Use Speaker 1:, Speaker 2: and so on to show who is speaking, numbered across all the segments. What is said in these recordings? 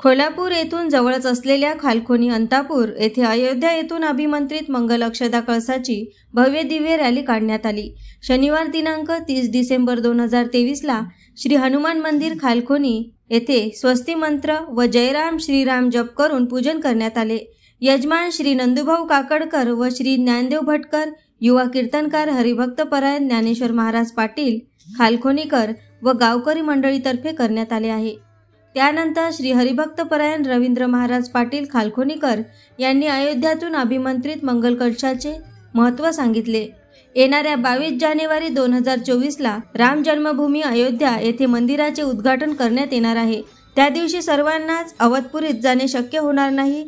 Speaker 1: कोल्हापूर येथून जवळच असलेल्या खालखोनी अंतापूर येथे अयोध्या येथून अभिमंत्रित मंगल अक्षता कळसाची भव्य दिव्य रॅली काढण्यात आली। शनिवार दिनांक 30 डिसेंबर 2023 ला श्री हनुमान मंदिर खालखोनी येथे स्वस्ती मंत्र व जय राम श्रीराम जप करून पूजन करण्यात आले। यजमान श्री नंदुभाऊ काकडकर व श्री ज्ञानदेव भटकर, युवा कीर्तनकार हरिभक्त परायण ज्ञानेश्वर महाराज पाटील खालखोनीकर व गावकरी मंडळीतर्फे करण्यात आले आहे। त्यानंतर श्री हरिभक्त परायण रवींद्र महाराज पाटील खालखोनीकर यांनी अयोध्यातून अभिमंत्रित मंगल कळसाचे महत्त्व सांगितले। येणाऱ्या 22 जानेवारी 2024 ला राम जन्मभूमी अयोध्या येथे मंदिराचे उद्घाटन करण्यात येणार आहे। त्या दिवशी सर्वांनाच अवधपुरीत जाणे शक्य होणार नाही,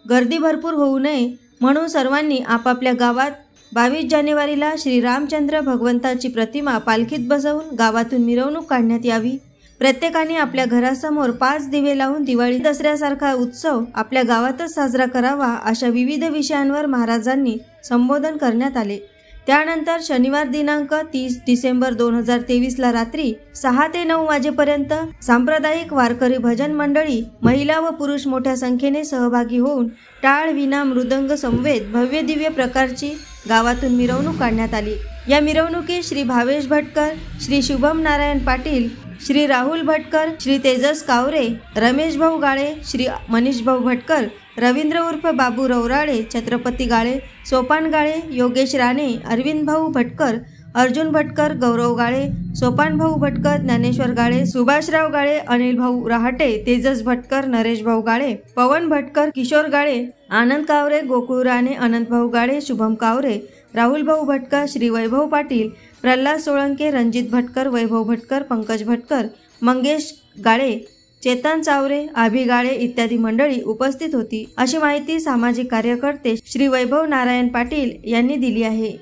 Speaker 1: गर्दी भरपूर होऊ नये म्हणून सर्वांनी आपापल्या गावात 22 जानेवारीला श्री रामचंद्र भगवंताची प्रतिमा पालखीत बसवून गावातून मिरवणूक काढण्यात यावी। प्रत्येकाने आपल्या घरासमोर 5 दिवे लावून दिवाळी दसऱ्यासारखा उत्सव आपल्या गावातच साजरा करावा, अशा विविध विषयांवर महाराजांनी संबोधन करण्यात आले। त्यानंतर शनिवार दिनांक 30 डिसेंबर 2023 ला रात्री 6 ते 9 वाजेपर्यंत सांप्रदायिक वारकरी भजन मंडळी, महिला व पुरुष मोठ्या संख्येने सहभागी होऊन टाळ, विना, मृदंग समवेत भव्य दिव्य प्रकारची गावातून मिरवणूक काढण्यात आली। या मिरवणुकीत श्री भावेश भटकर, श्री शुभम नारायण पाटील, श्री राहुल भटकर, श्री तेजस कावरे, रमेश भाऊ गाळे, श्री मनीष भाऊ भटकर, रवींद्र उर्फ बाबू रौराळे, छत्रपती गाळे, सोपान गाळे, योगेश राणे, अरविंद भाऊ भटकर, अर्जुन भटकर, गौरव गाळे, सोपान भाऊ भटकर, ज्ञानेश्वर गाळे, सुभाषराव गाळे, अनिल भाऊ रहाटे, तेजस भटकर, नरेश भाऊ गाळे, पवन भटकर, किशोर गाळे, आनंद कावरे, गोकुळ राणे, अनंत भाऊ गाळे, शुभम कावरे, राहुल भाऊ भटकर, श्री वैभव पाटील, प्रल्हाद सोळंके, रणजित भटकर, वैभव भटकर, पंकज भटकर, मंगेश गाळे, चेतन चावरे, आभी गाळे इत्यादी मंडळी उपस्थित होती, अशी माहिती सामाजिक कार्यकर्ते श्री वैभव नारायण पाटील यांनी दिली आहे।